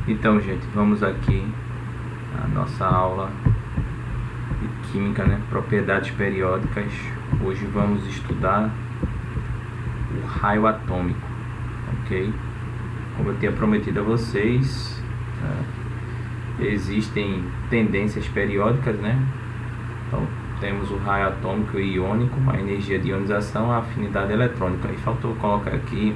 Então, gente, vamos aqui a nossa aula de química, né? Propriedades periódicas. Hoje vamos estudar o raio atômico, ok? Como eu tinha prometido a vocês, existem tendências periódicas, né? Então, temos o raio atômico e iônico, a energia de ionização, a afinidade eletrônica. E faltou colocar aqui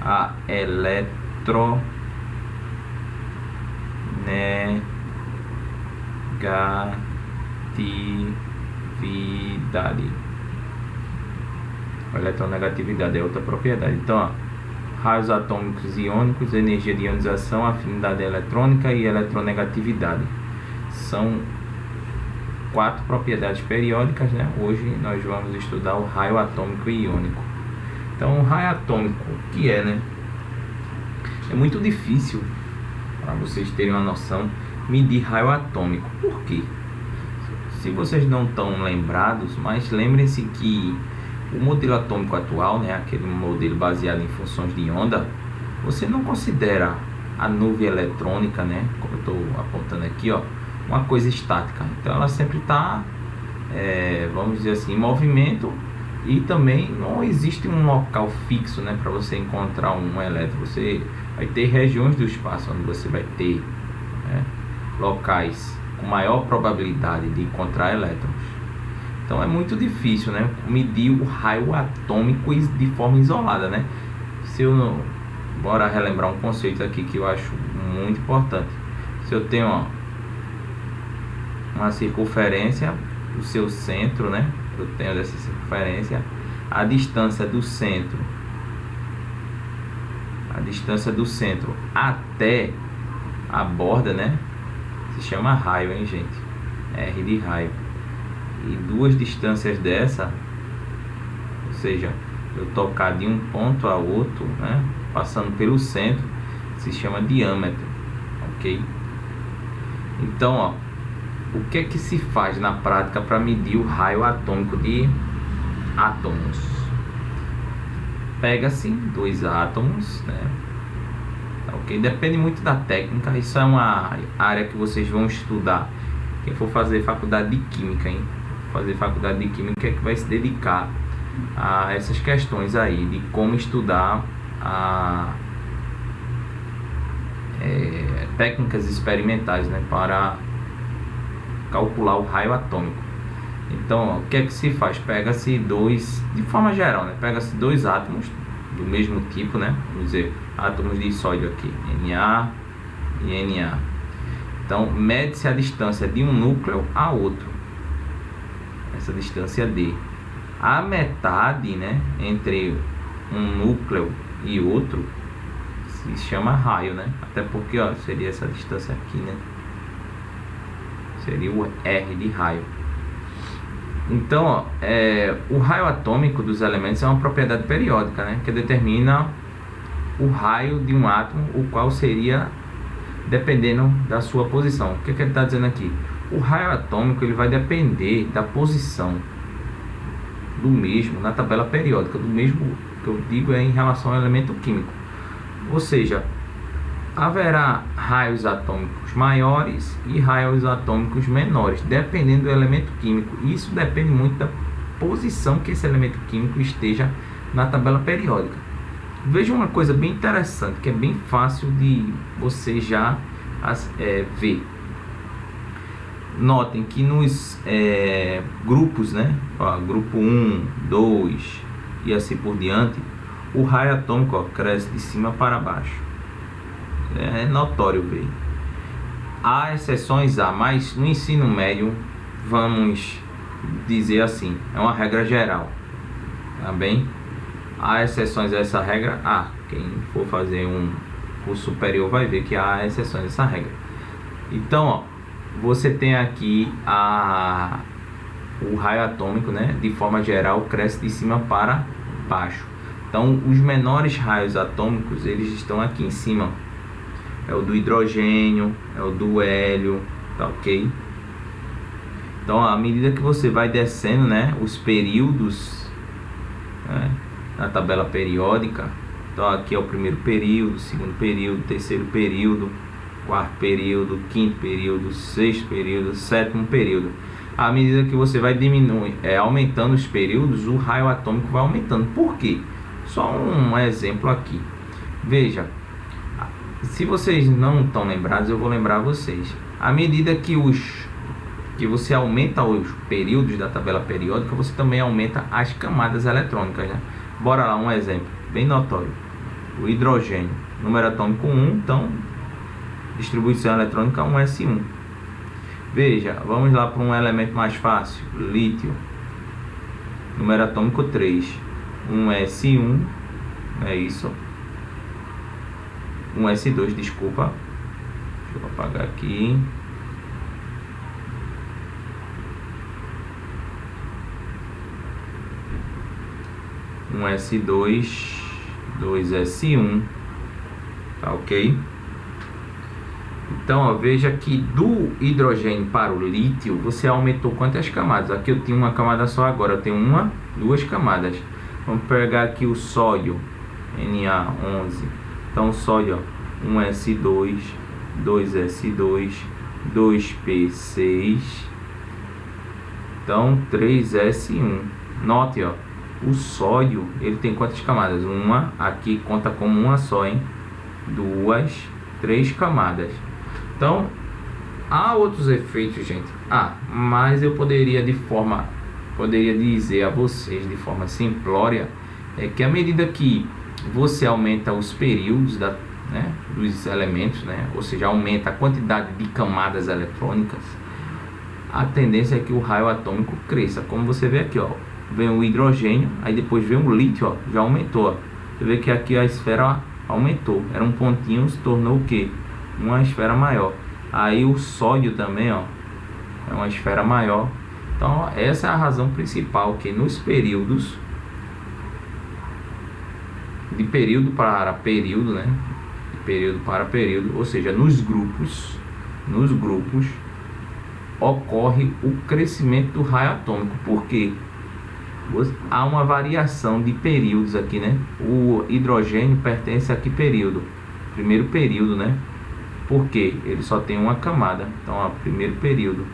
a eletronegatividade. A eletronegatividade é outra propriedade. Então, ó, raios atômicos e iônicos, energia de ionização, afinidade eletrônica e eletronegatividade. São 4 propriedades periódicas, né? Hoje nós vamos estudar o raio atômico e iônico. Então, o raio atômico, o que é, né? É muito difícil, para vocês terem uma noção, medir raio atômico. Por quê? Se vocês não estão lembrados, mas lembrem-se que o modelo atômico atual, né, aquele modelo baseado em funções de onda, você não considera a nuvem eletrônica, né, como eu estou apontando aqui, ó, uma coisa estática. Então ela sempre está, vamos dizer assim, em movimento, e também não existe um local fixo, né, para você encontrar um elétron. Você vai ter regiões do espaço onde você vai ter, né, locais com maior probabilidade de encontrar elétrons. Então é muito difícil, né, medir o raio atômico de forma isolada, né? Se eu bora relembrar um conceito aqui que eu acho muito importante. Se eu tenho, ó, uma circunferência, o seu centro, né? Eu tenho dessa circunferência a distância do centro até a borda, né? Se chama raio, hein, gente? R de raio. E duas distâncias dessa, ou seja, eu tocar de um ponto a outro, né, passando pelo centro, se chama diâmetro, ok? Então, ó, o que é que se faz na prática para medir o raio atômico de átomos? Pega-se dois átomos, né? Ok? Depende muito da técnica. Isso é uma área que vocês vão estudar. Quem for fazer faculdade de química, hein? Fazer faculdade de química é que vai se dedicar a essas questões aí de como estudar técnicas experimentais, né, para calcular o raio atômico. Então, ó, o que é que se faz? Pega-se dois, de forma geral, né, pega-se dois átomos do mesmo tipo, né, vamos dizer, átomos de sódio aqui, Na e Na. Então, mede-se a distância de um núcleo a outro, essa distância D. A metade, né, entre um núcleo e outro se chama raio, né? Até porque, ó, seria essa distância aqui, né? Seria o R de raio. Então, ó, o raio atômico dos elementos é uma propriedade periódica, né, que determina o raio de um átomo, o qual seria dependendo da sua posição. O que ele está dizendo aqui? O raio atômico ele vai depender da posição do mesmo na tabela periódica, do mesmo que eu digo em relação ao elemento químico. Ou seja, haverá raios atômicos maiores e raios atômicos menores, dependendo do elemento químico. Isso depende muito da posição que esse elemento químico esteja na tabela periódica. Veja uma coisa bem interessante, que é bem fácil de você já ver. Notem que nos grupos, né, ó, grupo 1, 2 e assim por diante, o raio atômico, ó, cresce de cima para baixo. É notório ver. Há exceções, mas no ensino médio, vamos dizer assim, é uma regra geral, tá bem? Há exceções a essa regra. Quem for fazer um curso superior vai ver que há exceções a essa regra. Então, ó, você tem aqui o raio atômico, né, de forma geral, cresce de cima para baixo. Então, os menores raios atômicos, eles estão aqui em cima. É o do hidrogênio, é o do hélio, tá ok? Então, à medida que você vai descendo, né, os períodos, né, na tabela periódica, Então aqui é o primeiro período, segundo período, terceiro período, quarto período, quinto período, sexto período, sétimo período. À medida que você vai aumentando os períodos, o raio atômico vai aumentando. Por quê? Só um exemplo aqui. Veja, se vocês não estão lembrados, eu vou lembrar vocês. À medida que você aumenta os períodos da tabela periódica, você também aumenta as camadas eletrônicas, né? Bora lá, um exemplo bem notório. O hidrogênio, número atômico 1, então distribuição eletrônica 1s1. Veja, vamos lá para um elemento mais fácil. Lítio, número atômico 3, 1s1, é isso. 1s2, desculpa. Deixa eu apagar aqui. Um S2, 2S1, tá ok? Então, ó, veja que do hidrogênio para o lítio, você aumentou quantas camadas? Aqui eu tinha uma camada só, agora eu tenho duas camadas. Vamos pegar aqui o sódio, Na11. Então, o sódio, ó, 1S2, 2S2, 2P6, então 3S1. Note, ó, o sódio, ele tem quantas camadas? Uma, aqui conta como uma só, hein? Duas, três camadas. Então, há outros efeitos, gente. Mas eu poderia dizer a vocês de forma simplória, que à medida que você aumenta os períodos dos elementos, né? Ou seja, aumenta a quantidade de camadas eletrônicas, a tendência é que o raio atômico cresça. Como você vê aqui, ó, vem o hidrogênio, aí depois vem o lítio, ó, já aumentou, ó. Você vê que aqui a esfera, ó, aumentou, era um pontinho, se tornou o que? Uma esfera maior. Aí o sódio também, ó, é uma esfera maior. Então, ó, essa é a razão principal, que nos períodos, de período para período, né? De período para período, ou seja, nos grupos ocorre o crescimento do raio atômico. Por quê? Há uma variação de períodos aqui, né? O hidrogênio pertence a que período? Primeiro período, né? Porque ele só tem uma camada. Então, ó, primeiro período.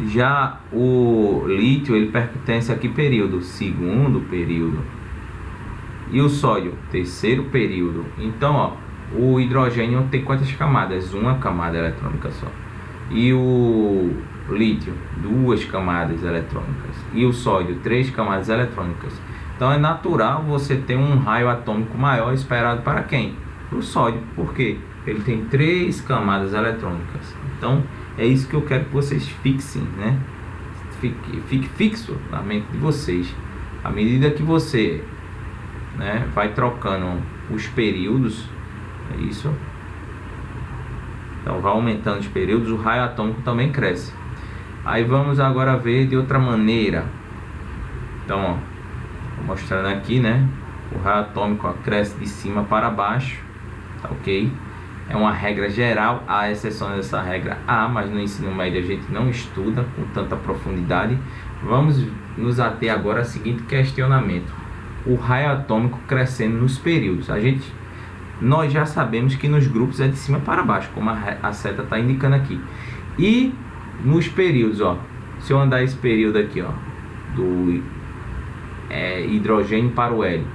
Já o lítio, ele pertence a que período? Segundo período. E o sódio? Terceiro período. Então, ó, o hidrogênio tem quantas camadas? Uma camada eletrônica só. E o lítio, duas camadas eletrônicas. E o sódio, três camadas eletrônicas. Então é natural você ter um raio atômico maior esperado para quem? Para o sódio. Por quê? Ele tem três camadas eletrônicas. Então é isso que eu quero que vocês fixem, né? Fique fixo na mente de vocês. À medida que você, né, vai trocando os períodos, é isso. Então vai aumentando os períodos, o raio atômico também cresce. Aí vamos agora ver de outra maneira. Então, ó, vou mostrando aqui, né? O raio atômico, ó, cresce de cima para baixo, tá ok? É uma regra geral, há exceções dessa regra, mas no ensino médio a gente não estuda com tanta profundidade. Vamos nos ater agora ao seguinte questionamento: o raio atômico crescendo nos períodos. Nós já sabemos que nos grupos é de cima para baixo, como a seta está indicando aqui. E nos períodos, ó, se eu andar esse período aqui, ó, do hidrogênio para o hélio,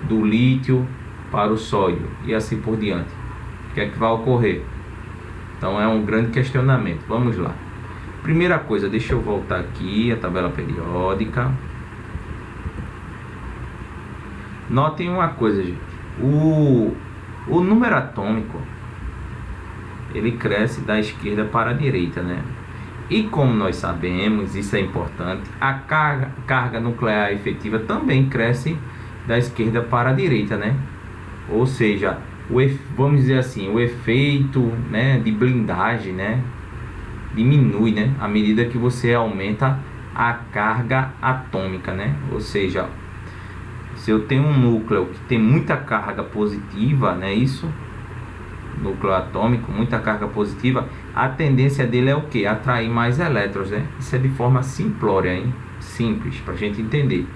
do lítio para o sódio e assim por diante, o que é que vai ocorrer? Então é um grande questionamento. Vamos lá. Primeira coisa, deixa eu voltar aqui a tabela periódica. Notem uma coisa, gente. O número atômico, ele cresce da esquerda para a direita, né? E como nós sabemos, isso é importante, a carga nuclear efetiva também cresce da esquerda para a direita, né? Ou seja, vamos dizer assim, o efeito, né, de blindagem, né, diminui, né, à medida que você aumenta a carga atômica, né? Ou seja, se eu tenho um núcleo que tem muita carga positiva, né, isso, núcleo atômico, muita carga positiva, a tendência dele é o que? Atrair mais elétrons, né? Isso é de forma simplória, hein? Simples, para a gente entender.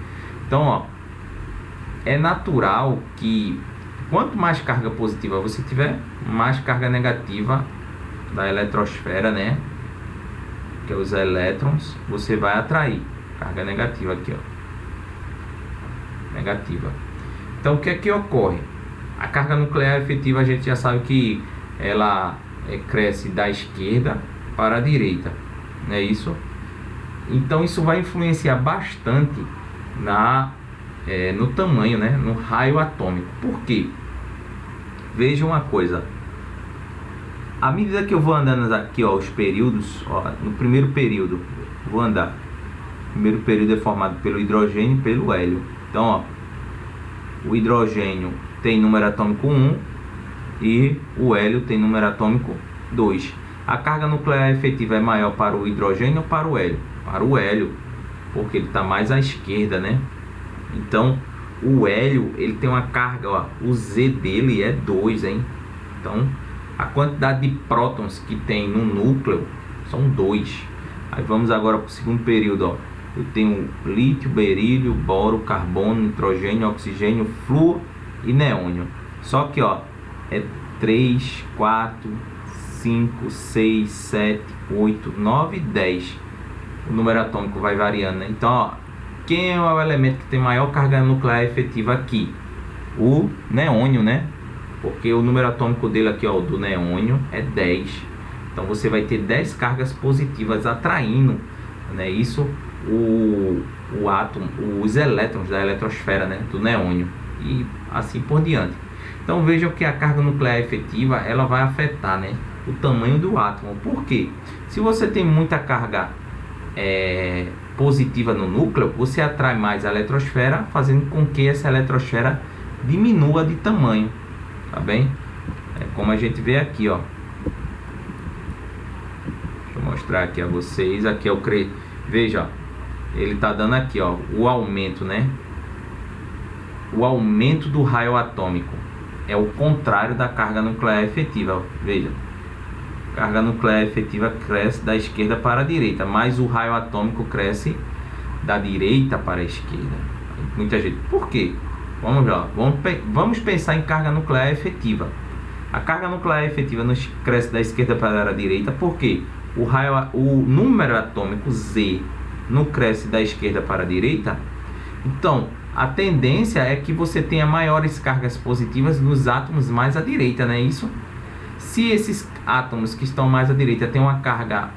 Então, ó, é natural que quanto mais carga positiva você tiver, mais carga negativa da eletrosfera, né, que é os elétrons, você vai atrair. Carga negativa aqui, ó, negativa. Então, o que é que ocorre? A carga nuclear efetiva, a gente já sabe que ela cresce da esquerda para a direita, não é isso? Então, isso vai influenciar bastante no tamanho, né, no raio atômico. Por quê? Veja uma coisa. À medida que eu vou andando aqui, ó, os períodos, ó, no primeiro período, vou andar. O primeiro período é formado pelo hidrogênio e pelo hélio. Então, ó, o hidrogênio tem número atômico 1 e o hélio tem número atômico 2. A carga nuclear efetiva é maior para o hidrogênio ou para o hélio? Para o hélio, porque ele está mais à esquerda, né? Então, o hélio, ele tem uma carga, ó, o Z dele é 2, hein? Então, a quantidade de prótons que tem no núcleo são 2. Aí vamos agora para o segundo período, ó. Eu tenho lítio, berílio, boro, carbono, nitrogênio, oxigênio, flúor e neônio. Só que, ó, é 3, 4, 5, 6, 7, 8, 9 e 10. O número atômico vai variando, né? Então, ó, quem é o elemento que tem maior carga nuclear efetiva aqui? O neônio, né? Porque o número atômico dele aqui, ó, do neônio é 10. Então você vai ter 10 cargas positivas atraindo, né? Isso, o átomo, os elétrons da eletrosfera, né, do neônio, e assim por diante. Então vejam que a carga nuclear efetiva, ela vai afetar, né, o tamanho do átomo. Por quê? Se você tem muita carga positiva no núcleo, você atrai mais a eletrosfera, fazendo com que essa eletrosfera diminua de tamanho, tá bem? É como a gente vê aqui, ó. Deixa eu mostrar aqui a vocês. Aqui é o veja, ó, ele tá dando aqui, ó, o aumento, né? O aumento do raio atômico é o contrário da carga nuclear efetiva, ó. Veja, carga nuclear efetiva cresce da esquerda para a direita, mas o raio atômico cresce da direita para a esquerda. Muita gente, por quê? Vamos lá, vamos pensar em carga nuclear efetiva. A carga nuclear efetiva cresce da esquerda para a direita, porque o número atômico Z não cresce da esquerda para a direita. Então, a tendência é que você tenha maiores cargas positivas nos átomos mais à direita, não é isso? Se esses átomos que estão mais à direita têm uma carga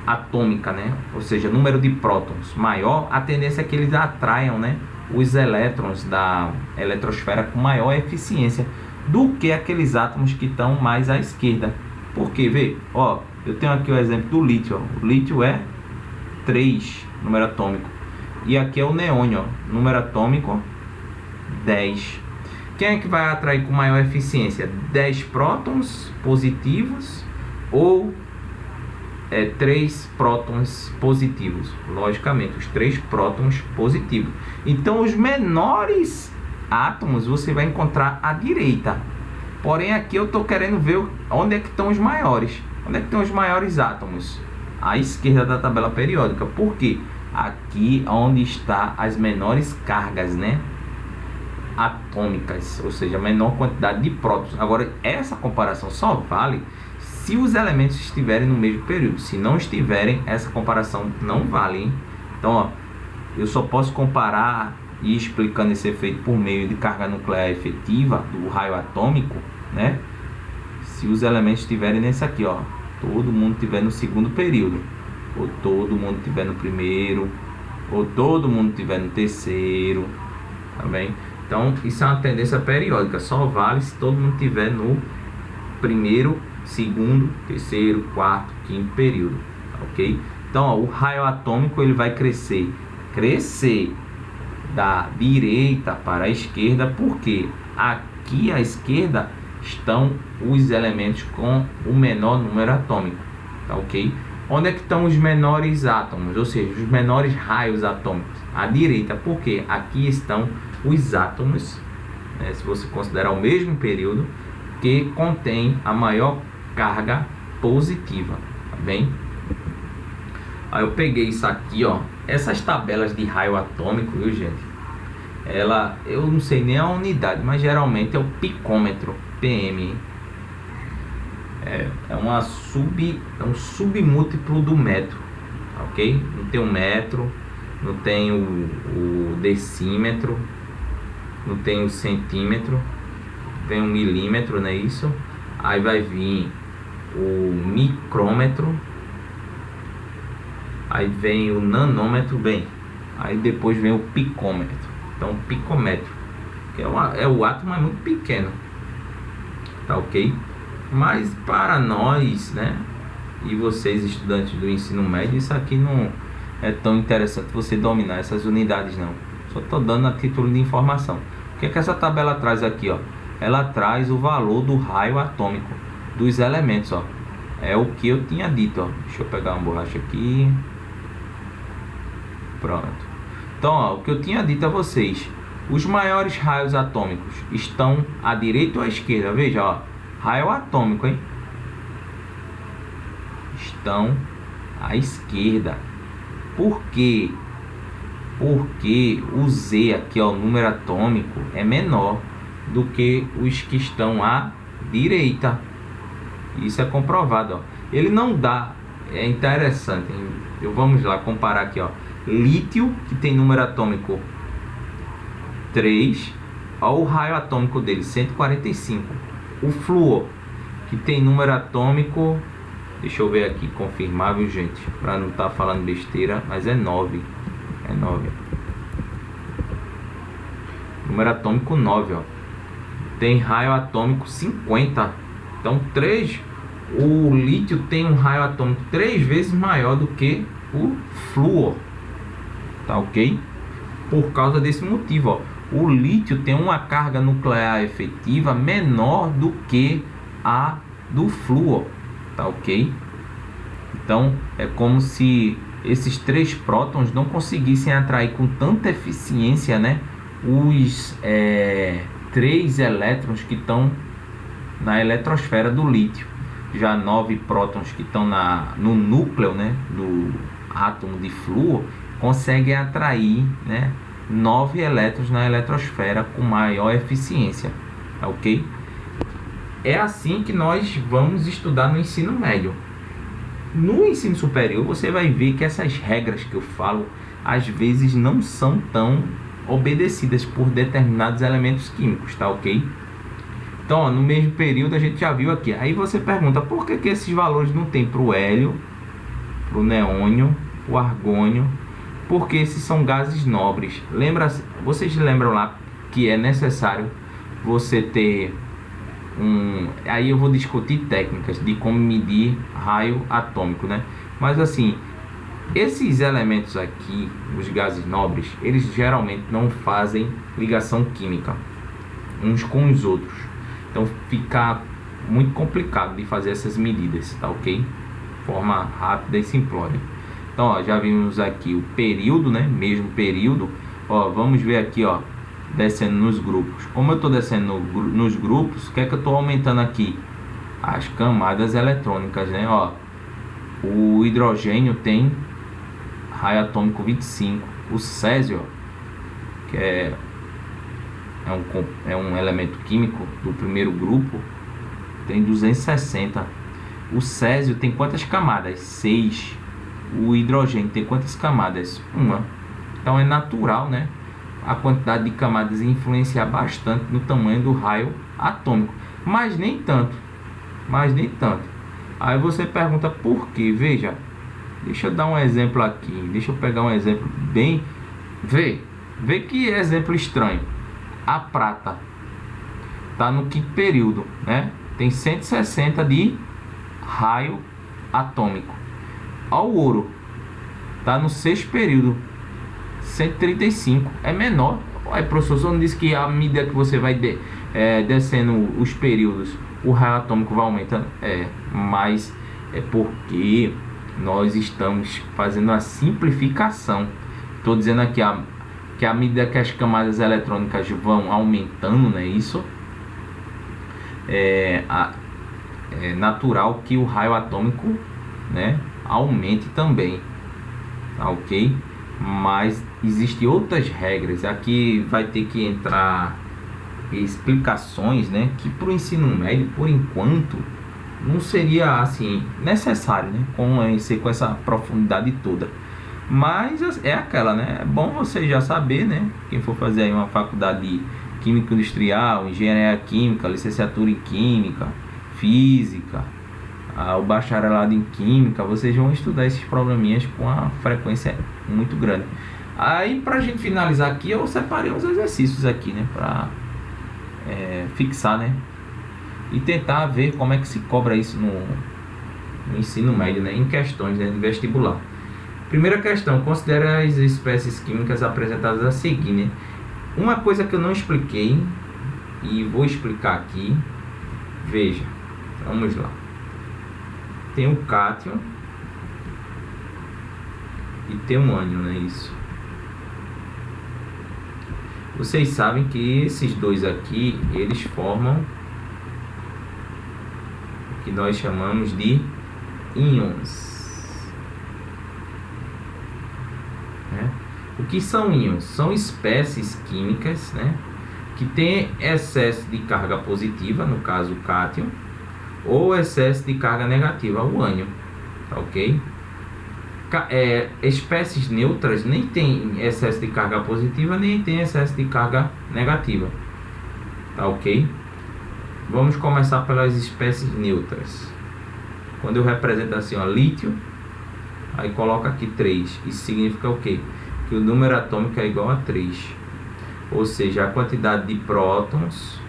atômica, né, ou seja, número de prótons maior, a tendência é que eles atraiam, né, os elétrons da eletrosfera com maior eficiência do que aqueles átomos que estão mais à esquerda. Por quê? Vê, ó, eu tenho aqui o exemplo do lítio, ó. O lítio é 3, número atômico, e aqui é o neônio, ó, número atômico 10. Quem é que vai atrair com maior eficiência? 10 prótons positivos ou 3 prótons positivos? Logicamente, os 3 prótons positivos. Então, os menores átomos você vai encontrar à direita. Porém, aqui eu estou querendo ver onde é que estão os maiores. Onde é que estão os maiores átomos? À esquerda da tabela periódica. Por quê? Aqui onde está as menores cargas, né, atômicas, ou seja, a menor quantidade de prótons. Agora, essa comparação só vale se os elementos estiverem no mesmo período. Se não estiverem, essa comparação não vale, hein? Então, ó, eu só posso comparar e explicando esse efeito por meio de carga nuclear efetiva do raio atômico, né, se os elementos estiverem nesse aqui, ó, todo mundo estiver no segundo período, ou todo mundo estiver no primeiro, ou todo mundo estiver no terceiro, tá bem? Então, isso é uma tendência periódica, só vale se todo mundo estiver no primeiro, segundo, terceiro, quarto, quinto período, ok? Então, ó, o raio atômico ele vai crescer da direita para a esquerda, porque aqui à esquerda estão os elementos com o menor número atômico, tá ok? Onde é que estão os menores átomos, ou seja, os menores raios atômicos? À direita, porque aqui estão os átomos, né, se você considerar o mesmo período, que contém a maior carga positiva, tá bem? Aí eu peguei isso aqui, ó, essas tabelas de raio atômico, viu, gente? Eu não sei nem a unidade, mas geralmente é o picômetro, PM. É um submúltiplo do metro, ok? Não tem o metro, não tem o decímetro, não tem o centímetro, tem o milímetro, não é isso? Aí vai vir o micrômetro, aí vem o nanômetro, bem, aí depois vem o picômetro. Então, picômetro, que é o átomo, mas muito pequeno, tá ok? Mas para nós, né, e vocês estudantes do ensino médio, isso aqui não é tão interessante você dominar essas unidades, não. Só estou dando a título de informação. O que é que essa tabela traz aqui, ó? Ela traz o valor do raio atômico dos elementos, ó. É o que eu tinha dito, ó. Deixa eu pegar uma borracha aqui. Pronto. Então, ó, o que eu tinha dito a vocês, os maiores raios atômicos estão à direita ou à esquerda? Veja, ó, raio atômico, hein? Estão à esquerda. Por quê? Porque o Z aqui, ó, o número atômico é menor do que os que estão à direita. Isso é comprovado, ó. Ele não dá, é interessante, hein? Vamos lá comparar aqui, ó. Lítio, que tem número atômico 3, olha o raio atômico dele, 145. O flúor, que tem número atômico, deixa eu ver aqui, confirmar, viu, gente, para não estar falando besteira, mas é 9. É 9. Número atômico 9, ó. Tem raio atômico 50. Então, o lítio tem um raio atômico 3 vezes maior do que o flúor. Tá ok? Por causa desse motivo, ó, o lítio tem uma carga nuclear efetiva menor do que a do flúor, tá ok? Então é como se esses 3 prótons não conseguissem atrair com tanta eficiência, né, os 3 elétrons que estão na eletrosfera do lítio. Já 9 prótons que estão no núcleo, né, do átomo de flúor conseguem atrair, né, 9 elétrons na eletrosfera com maior eficiência, ok? É assim que nós vamos estudar no ensino médio. No ensino superior você vai ver que essas regras que eu falo às vezes não são tão obedecidas por determinados elementos químicos, tá ok? Então, ó, no mesmo período a gente já viu aqui. Aí você pergunta por que esses valores não tem para o hélio, para o neônio, o argônio? Porque esses são gases nobres. Vocês lembram lá que é necessário você ter aí eu vou discutir técnicas de como medir raio atômico, né? Mas assim, esses elementos aqui, os gases nobres, eles geralmente não fazem ligação química uns com os outros. Então fica muito complicado de fazer essas medidas, tá ok? Forma rápida e simplória. Então, ó, já vimos aqui o período, né? Mesmo período. Ó, vamos ver aqui, ó, descendo nos grupos. Como eu estou descendo nos grupos, o que é que eu estou aumentando aqui? As camadas eletrônicas, né? Ó, o hidrogênio tem raio atômico 25. O césio, ó, que é um elemento químico do primeiro grupo, tem 260. O césio tem quantas camadas? 6. O hidrogênio tem quantas camadas? 1. Então é natural, né, a quantidade de camadas influenciar bastante no tamanho do raio atômico, mas nem tanto. Aí você pergunta por quê? Veja, deixa eu dar um exemplo aqui. Deixa eu pegar um exemplo bem... Vê que exemplo estranho. A prata tá no quinto período, né? Tem 160 de raio atômico. Ó, o ouro tá no sexto período, 135. É menor. Aí, professor, você não disse que à medida que você vai descendo os períodos, o raio atômico vai aumentando? Mas é porque nós estamos fazendo a simplificação. Estou dizendo aqui que à medida que as camadas eletrônicas vão aumentando, né, isso é natural que o raio atômico, né, aumente também, tá ok? mas existem outras regras. Aqui vai ter que entrar explicações, né, que para o ensino médio, por enquanto, não seria assim necessário, né, conhecer com essa profundidade toda. Mas é aquela, né, é bom você já saber, né, quem for fazer aí uma faculdade de Química Industrial, Engenharia Química, licenciatura em Química, Física, o bacharelado em Química, vocês vão estudar esses probleminhas com a frequência muito grande. Aí, pra gente finalizar aqui, eu separei uns exercícios aqui, né, pra fixar, né, e tentar ver como é que se cobra isso no ensino médio, né, em questões, né, de vestibular. Primeira questão: considere as espécies químicas apresentadas a seguir, né? Uma coisa que eu não expliquei e vou explicar aqui, veja, vamos lá. Tem o cátion e tem o ânion, né? Isso. Vocês sabem que esses dois aqui, eles formam o que nós chamamos de íons. O que são íons? São espécies químicas, né, que têm excesso de carga positiva, no caso o cátion, ou excesso de carga negativa, o ânion, tá ok? Espécies neutras nem tem excesso de carga positiva, nem tem excesso de carga negativa, tá ok? Vamos começar pelas espécies neutras. Quando eu represento assim, ó, lítio, aí coloca aqui 3, isso significa o quê? Que o número atômico é igual a 3, ou seja, a quantidade de prótons,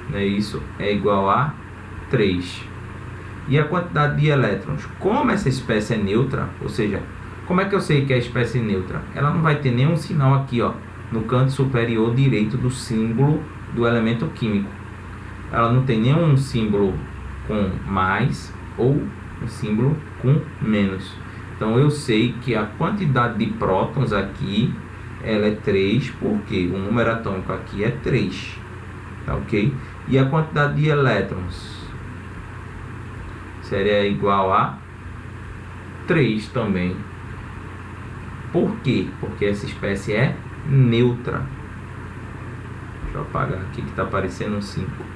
né, isso é igual a 3. E a quantidade de elétrons, como essa espécie é neutra, ou seja, como é que eu sei que a espécie é neutra? Ela não vai ter nenhum sinal aqui, ó, no canto superior direito do símbolo do elemento químico. Ela não tem nenhum símbolo com mais ou um símbolo com menos. Então eu sei que a quantidade de prótons aqui, ela é 3, porque o número atômico aqui é 3, tá ok? E a quantidade de elétrons seria igual a 3 também. Por quê? Porque essa espécie é neutra. Deixa eu apagar aqui que está aparecendo um 5.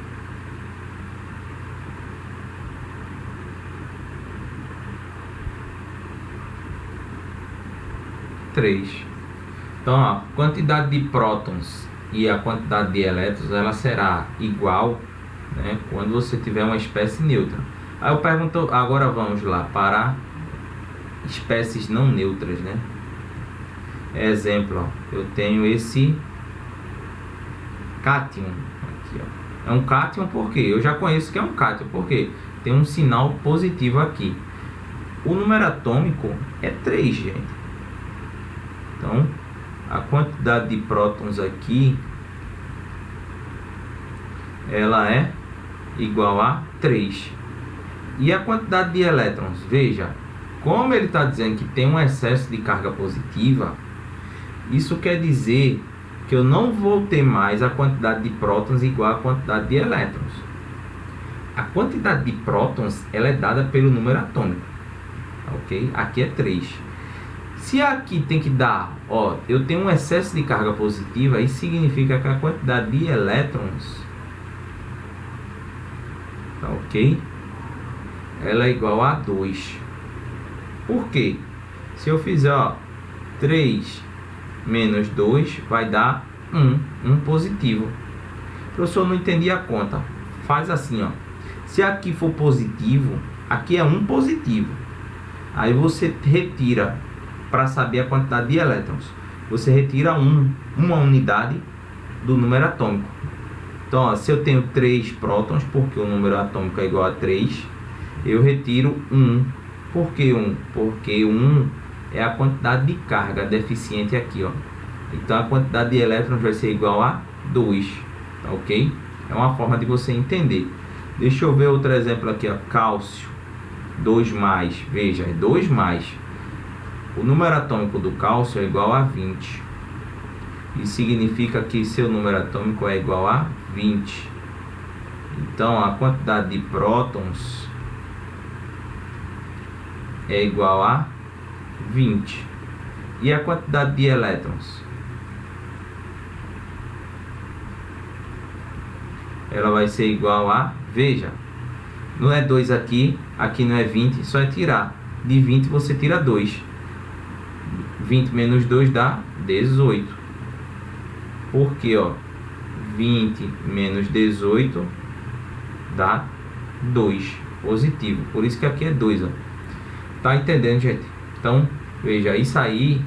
Então, a quantidade de prótons e a quantidade de elétrons, ela será igual, né, quando você tiver uma espécie neutra. Aí eu pergunto, agora vamos lá para espécies não neutras, né? Exemplo, ó, eu tenho esse cátion aqui, ó. É um cátion porque eu já conheço que é um cátion, porque tem um sinal positivo aqui. O número atômico é 3, gente. Então, a quantidade de prótons aqui, ela é igual a 3. E a quantidade de elétrons, veja, como ele está dizendo que tem um excesso de carga positiva, isso quer dizer que eu não vou ter mais a quantidade de prótons igual à quantidade de elétrons. A quantidade de prótons, ela é dada pelo número atômico, ok? Aqui é 3. Se aqui tem que dar, ó, eu tenho um excesso de carga positiva, isso significa que a quantidade de elétrons, tá ok? Ela é igual a 2. Por quê? Se eu fizer, ó, 3 menos 2 vai dar 1 positivo. Professor, não entendi a conta. Faz assim, ó. Se aqui for positivo, aqui é 1 positivo. Aí você retira, para saber a quantidade de elétrons, você retira uma unidade do número atômico. Então, ó, se eu tenho 3 prótons, porque o número atômico é igual a 3, eu retiro 1. Por que 1? Porque 1 é a quantidade de carga deficiente aqui, ó. Então a quantidade de elétrons vai ser igual a 2, tá ok? É uma forma de você entender. Deixa eu ver outro exemplo aqui, ó. Cálcio 2+, veja, é 2+. O número atômico do cálcio é igual a 20. Isso significa que seu número atômico é igual a 20. Então a quantidade de prótons é igual a 20. E a quantidade de elétrons? Ela vai ser igual a, veja, não é 2 aqui, aqui não é 20, só é tirar. De 20 você tira 2. 20 menos 2 dá 18. Porque, ó, 20 menos 18 dá 2, positivo. Por isso que aqui é 2, ó. Tá entendendo, gente? Então, veja, isso aí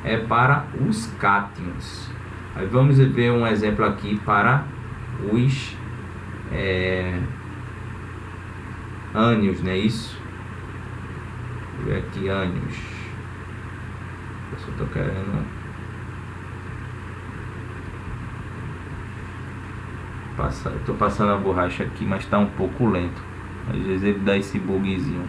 é para os cátions. Aí vamos ver um exemplo aqui para os ânions, né? Isso. Vou ver aqui ânions. Eu só tô querendo passar. Eu tô passando a borracha aqui, mas tá um pouco lento. Às vezes ele dá esse bugzinho.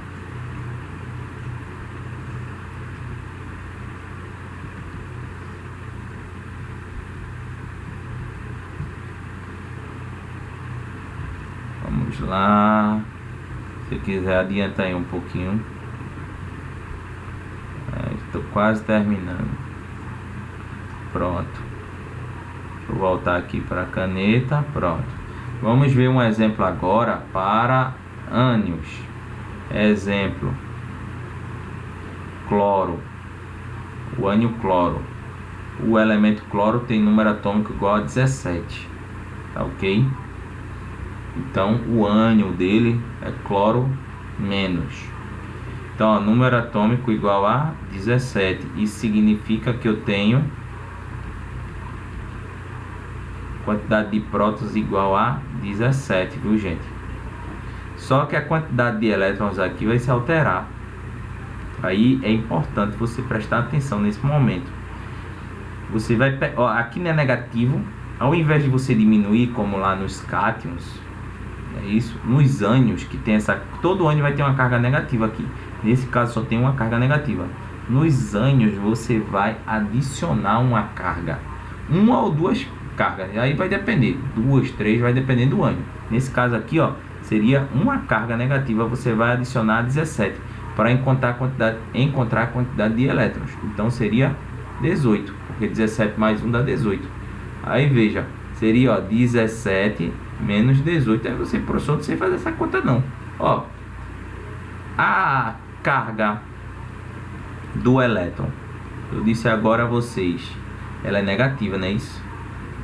Vamos lá. Se quiser adiantar aí um pouquinho. Estou quase terminando. Pronto. Deixa eu voltar aqui para a caneta. Pronto. Vamos ver um exemplo agora para ânions. Exemplo: cloro. O ânion cloro. O elemento cloro tem número atômico igual a 17. Tá ok? Então o ânion dele é cloro menos. Então, ó, número atômico igual a 17. Isso significa que eu tenho quantidade de prótons igual a 17, viu, gente? Só que a quantidade de elétrons aqui vai se alterar. Aí é importante você prestar atenção nesse momento. Você vai, ó, aqui não é negativo. Ao invés de você diminuir como lá nos cátions, é isso, nos ânions que tem essa, todo ânion vai ter uma carga negativa aqui. Nesse caso só tem uma carga negativa. Nos ânions você vai adicionar uma carga, uma ou duas cargas. Aí vai depender, 2, 3, vai depender do ânion. Nesse caso aqui, ó, seria uma carga negativa. Você vai adicionar 17 para encontrar a quantidade de elétrons. Então seria 18, porque 17 mais 1 dá 18. Aí veja, seria, ó, 17 menos 18. Aí você, professor, não sei fazer essa conta não. Ó, a carga do elétron, eu disse agora a vocês, ela é negativa, não é isso?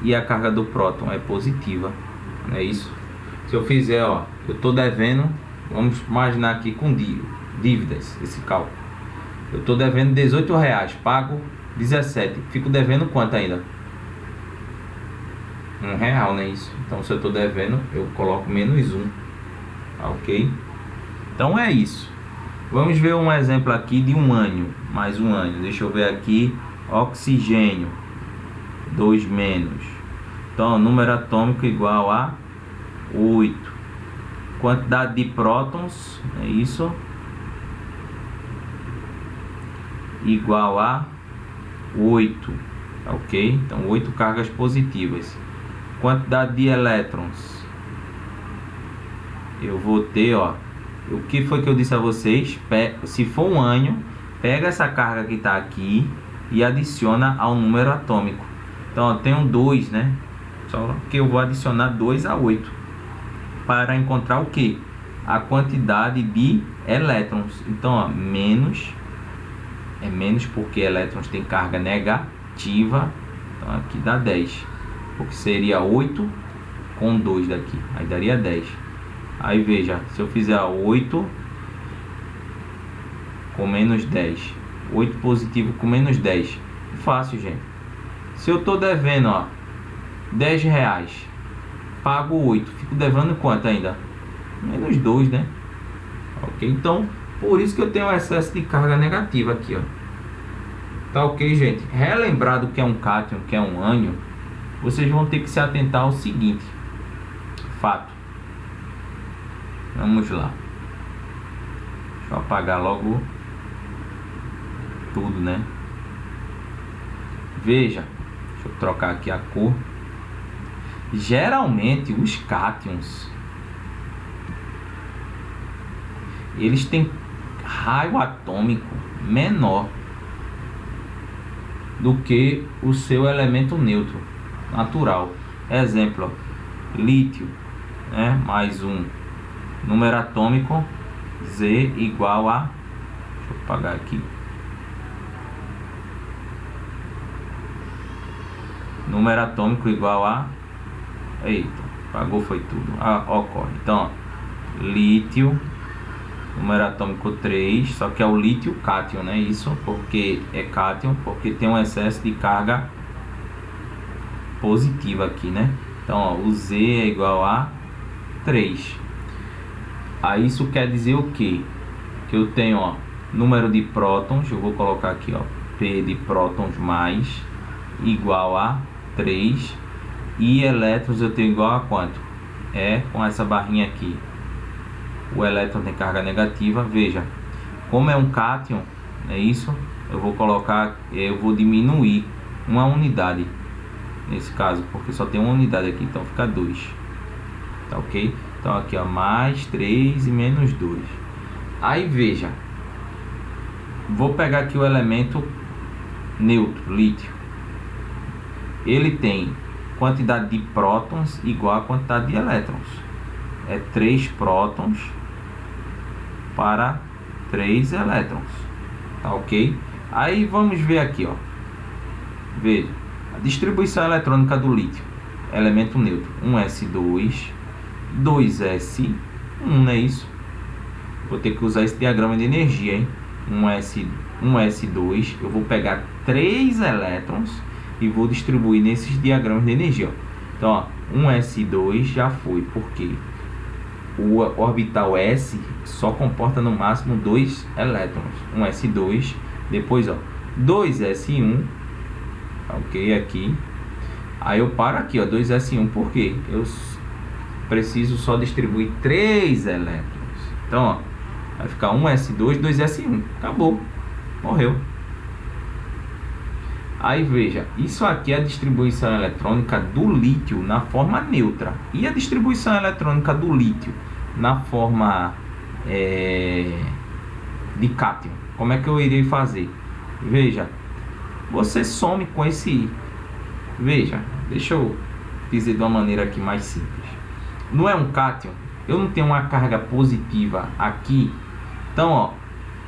E a carga do próton é positiva, não é isso? Se eu fizer, ó, eu tô devendo, vamos imaginar aqui com dívidas, esse cálculo. Eu tô devendo R$18, pago 17, fico devendo quanto ainda? R$1, não é isso? Então se eu tô devendo, eu coloco menos 1, ok? Então é isso. Vamos ver um exemplo aqui de um ânion, mais um ânion. Deixa eu ver aqui, oxigênio, 2 menos. Então, número atômico igual a 8. Quantidade de prótons, é isso? Igual a 8, ok? Então, 8 cargas positivas. Quantidade de elétrons, eu vou ter, ó, o que foi que eu disse a vocês? Se for um ânion, pega essa carga que está aqui e adiciona ao número atômico. Então, eu tenho 2, né? Só que eu vou adicionar 2 a 8 para encontrar o que? A quantidade de elétrons. Então, ó, menos é menos porque elétrons tem carga negativa. Então, aqui dá 10. Porque seria 8 com 2 daqui. Aí daria 10. Aí veja, se eu fizer 8 com menos 10, 8 positivo com menos 10, fácil, gente. Se eu tô devendo, ó, R$10, pago 8, fico devendo quanto ainda? Menos 2, né? Ok, então por isso que eu tenho um excesso de carga negativa aqui, ó. Tá ok, gente? Relembrar do que é um cátion, que é um ânion, vocês vão ter que se atentar ao seguinte fato. Vamos lá. Deixa eu apagar logo tudo, né? Veja, deixa eu trocar aqui a cor. Geralmente os cátions, eles têm raio atômico menor do que o seu elemento neutro natural. Exemplo, ó, lítio, né? Mais um número atômico Z igual a, deixa eu apagar aqui, número atômico igual a, eita, apagou foi tudo, ocorre. Então, ó, lítio, número atômico 3, só que é o lítio cátion, né? Isso porque é cátion, porque tem um excesso de carga positiva aqui, né? Então, ó, o Z é igual a 3. Aí isso quer dizer o que? Que eu tenho, ó, número de prótons, eu vou colocar aqui, ó, P de prótons mais igual a 3, e elétrons eu tenho igual a quanto? É com essa barrinha aqui. O elétron tem carga negativa. Veja, como é um cátion, é isso, eu vou colocar, eu vou diminuir uma unidade nesse caso, porque só tem uma unidade aqui, então fica 2, tá ok? Então aqui, ó, mais 3 e menos 2. Aí veja, vou pegar aqui o elemento neutro, lítio. Ele tem quantidade de prótons igual a quantidade de elétrons. É 3 prótons para 3 elétrons, tá ok? Aí vamos ver aqui, ó. Veja, a distribuição eletrônica do lítio, elemento neutro, 1s2, 2s1, não é isso? Vou ter que usar esse diagrama de energia, hein? 1s2, eu vou pegar 3 elétrons e vou distribuir nesses diagramas de energia, ó. Então, ó, 1s2 já foi, porque o orbital S só comporta no máximo 2 elétrons. 1s2, depois, ó, 2s1, ok, aqui. Aí eu paro aqui, ó, 2s1, porque eu preciso só distribuir 3 elétrons. Então, ó, vai ficar 1s2, 2s1, acabou, morreu. Aí veja, isso aqui é a distribuição eletrônica do lítio na forma neutra. E a distribuição eletrônica do lítio na forma de cátion, como é que eu irei fazer? Veja, você some com esse... Veja, deixa eu dizer de uma maneira aqui mais simples. Não é um cátion, eu não tenho uma carga positiva aqui. Então, ó,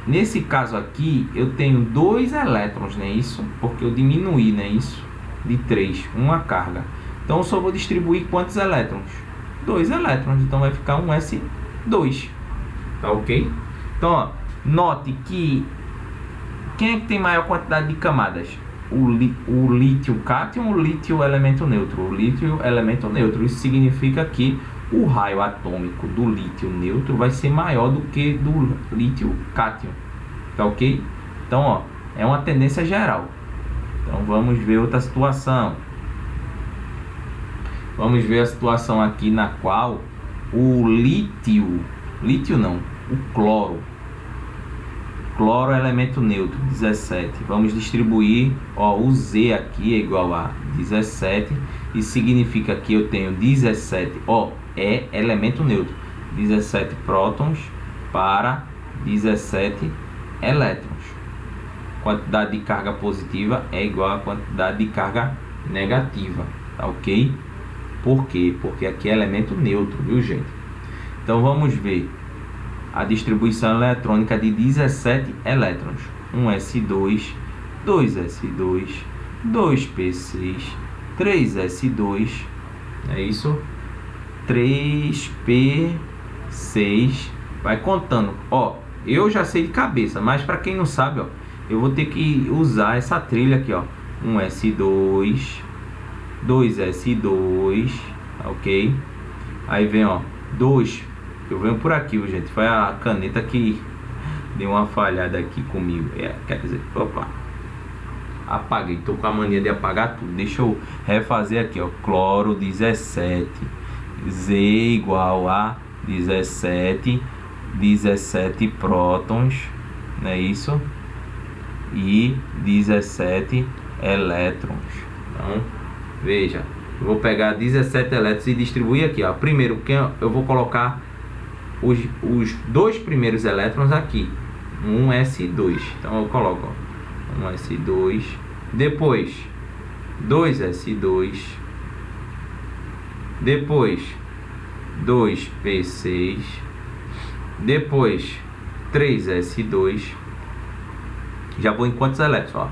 nesse caso aqui, eu tenho 2 elétrons, não é isso? Porque eu diminuí, não é isso? De 3, uma carga. Então, eu só vou distribuir quantos elétrons? 2 elétrons. Então, vai ficar 1s2. Tá ok? Então, ó, note que quem é que tem maior quantidade de camadas? O lítio cátion ou o lítio elemento neutro? O lítio elemento neutro. Isso significa que o raio atômico do lítio neutro vai ser maior do que do lítio cátion, tá ok? Então, ó, é uma tendência geral. Então, vamos ver outra situação. Vamos ver a situação aqui na qual o lítio não, o cloro é elemento neutro, 17. Vamos distribuir, ó, o Z aqui é igual a 17, e significa que eu tenho 17, ó, é elemento neutro, 17 prótons para 17 elétrons. Quantidade de carga positiva é igual a quantidade de carga negativa, tá ok? Por quê? Porque aqui é elemento neutro, viu, gente? Então vamos ver a distribuição eletrônica de 17 elétrons. 1s2, 2s2, 2p6, 3s2, é isso? 3p6, vai contando. Ó, eu já sei de cabeça, mas para quem não sabe, ó, eu vou ter que usar essa trilha aqui, ó. 1s2, 2s2, ok? Aí vem, ó, 2. Eu venho por aqui, gente. Foi a caneta que deu uma falhada aqui comigo. Quer dizer, opa, apaguei. Tô com a mania de apagar tudo. Deixa eu refazer aqui, ó. Cloro 17, Z igual a 17, 17 prótons, não é isso? E 17 elétrons. Então, veja, eu vou pegar 17 elétrons e distribuir aqui, ó. Primeiro, que eu vou colocar os 2 primeiros elétrons aqui, 1s2. Então eu coloco, ó, 1s2, Depois 2s2, depois 2p6, depois 3s2. Já vou em quantos elétrons? Ó,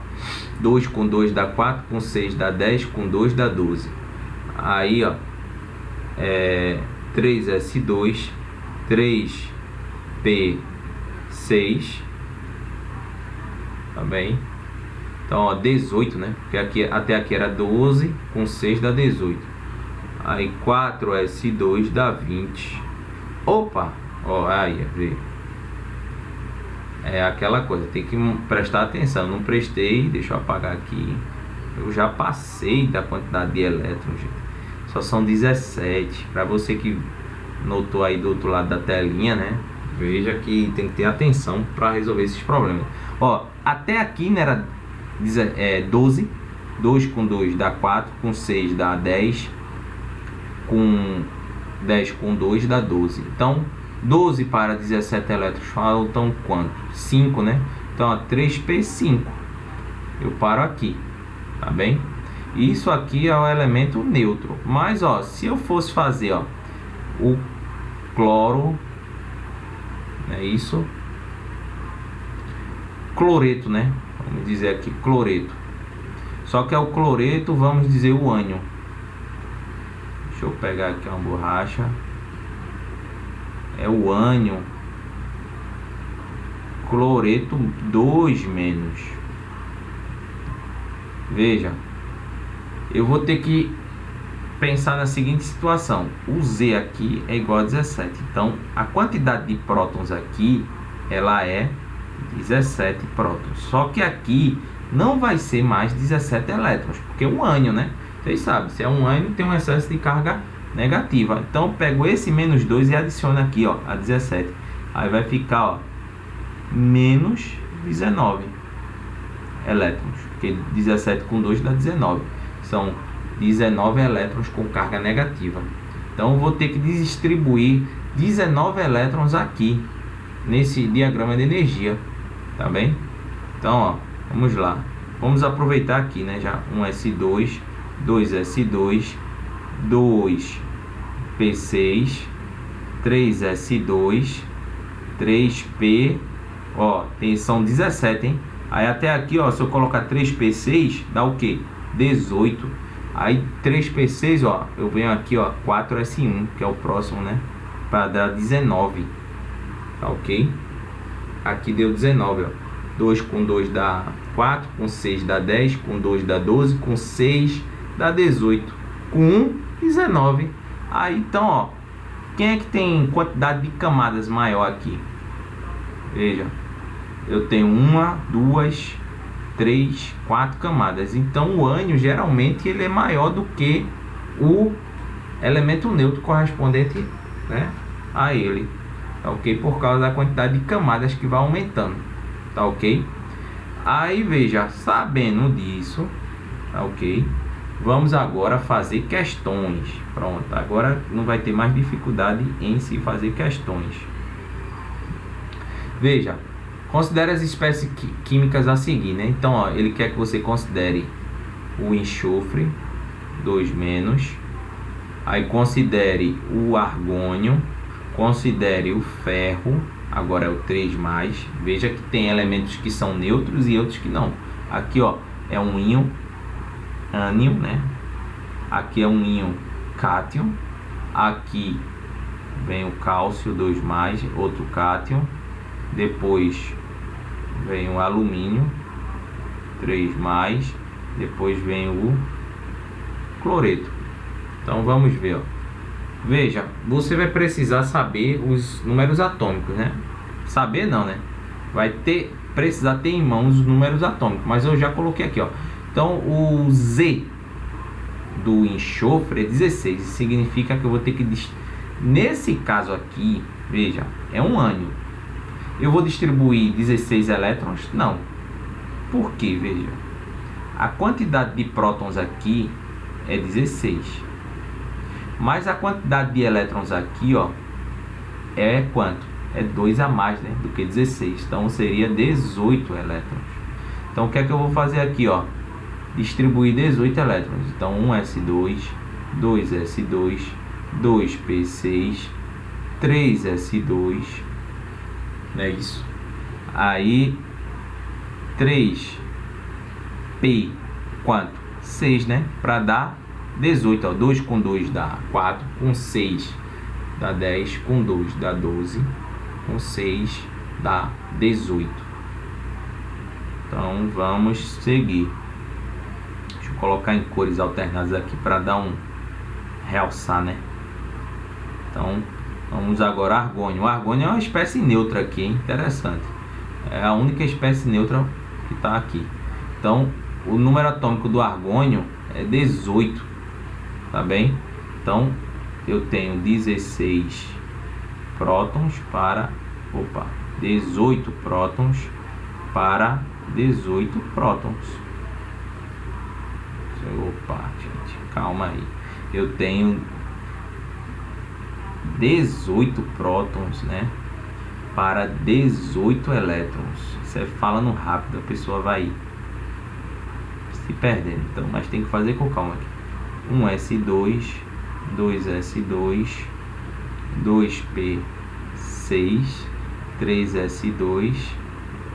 2 com 2 dá 4, com 6 dá 10, com 2 dá 12. Aí, ó, 3s2, 3p6, tá bem? Então, ó, 18, né? Porque aqui, até aqui era 12, com 6 dá 18. Aí 4s2 dá 20. Opa! Ó, aí, vê. É aquela coisa, tem que prestar atenção. Não prestei, deixa eu apagar aqui. Eu já passei da quantidade de elétrons, gente. Só são 17. Para você que notou aí do outro lado da telinha, né? Veja que tem que ter atenção para resolver esses problemas. Ó, até aqui, né, era 12. 2 com 2 dá 4, com 6 dá 10, com 10 com 2 dá 12. Então, 12 para 17 elétrons faltam quanto? 5, né? Então, ó, 3p5. Eu paro aqui, tá bem? Isso aqui é o elemento neutro. Mas, ó, se eu fosse fazer, ó, o cloro, é isso? Cloreto, né? Vamos dizer aqui, cloreto. Só que é o cloreto, vamos dizer o ânion. Deixa eu pegar aqui uma borracha. É o ânion. Cloreto 2 menos. Veja. Eu vou ter que pensar na seguinte situação. O Z aqui é igual a 17. Então, a quantidade de prótons aqui, ela é 17 prótons. Só que aqui não vai ser mais 17 elétrons, porque é um ânion, né? Vocês sabem, se é um ânion, tem um excesso de carga negativa. Então, eu pego esse menos 2 e adiciono aqui, ó, a 17. Aí vai ficar, ó, menos 19 elétrons, porque 17 com 2 dá 19. São 19 elétrons com carga negativa. Então, eu vou ter que distribuir 19 elétrons aqui, nesse diagrama de energia, tá bem? Então, ó, vamos lá. Vamos aproveitar aqui, né, já 1s2, 2s2, 2p6, 3s2, 3p, ó, são 17, hein? Aí até aqui, ó, se eu colocar 3p6, dá o que? 18. Aí 3p6, ó, eu venho aqui, ó, 4s1, que é o próximo, né, para dar 19, tá ok? Aqui deu 19, ó. 2 com 2 dá 4, com 6 dá 10, com 2 dá 12, com 6 dá 18, com 1, 19. Aí, então, ó, quem é que tem quantidade de camadas maior aqui? Veja, eu tenho 1, 2, 3, 4 camadas. Então, o ânion, geralmente, ele é maior do que o elemento neutro correspondente, né, a ele. Tá ok? Por causa da quantidade de camadas que vai aumentando. Tá ok? Aí veja, sabendo disso, tá ok? Vamos agora fazer questões. Pronto, agora não vai ter mais dificuldade em se fazer questões. Veja, considere as espécies químicas a seguir, né? Então, ó, ele quer que você considere o enxofre, 2 menos. Aí considere o argônio. Considere o ferro, agora é o 3 mais. Veja que tem elementos que são neutros e outros que não. Aqui, ó, é um íon ânion, né? Aqui é um íon cátion. Aqui vem o cálcio 2 mais, outro cátion. Depois vem o alumínio 3 mais. Depois vem o cloreto. Então vamos ver, ó. Veja, você vai precisar saber os números atômicos, né? Saber não, né? Vai precisar ter em mãos os números atômicos, mas eu já coloquei aqui, ó. Então, o Z do enxofre é 16. Isso significa que eu vou ter que... Nesse caso aqui, veja, é um ânion. Eu vou distribuir 16 elétrons? Não. Por quê? Veja. A quantidade de prótons aqui é 16. Mas a quantidade de elétrons aqui, ó, é quanto? É 2 a mais, né, do que 16. Então, seria 18 elétrons. Então, o que é que eu vou fazer aqui, ó? distribuir 18 elétrons. Então 1s2, 2s2, 2p6, 3s2, não é isso? Aí 3p, quanto? 6, né? Para dar 18, ó. 2 com 2 dá 4, com 6 dá 10, com 2 dá 12, com 6 dá 18. Então vamos seguir. Deixa eu colocar em cores alternadas aqui para dar um realçar, né? Então vamos agora argônio. O argônio é uma espécie neutra aqui, hein? Interessante. É a única espécie neutra que está aqui. Então o número atômico do argônio é 18, tá bem? Então eu tenho 16 prótons para 18 prótons para 18 prótons. Gente, calma aí. Eu tenho 18 prótons, né? Para 18 elétrons. Você falando rápido, a pessoa vai se perdendo. Então, mas tem que fazer com calma aqui. 1s2, 2s2, 2p6, 3s2,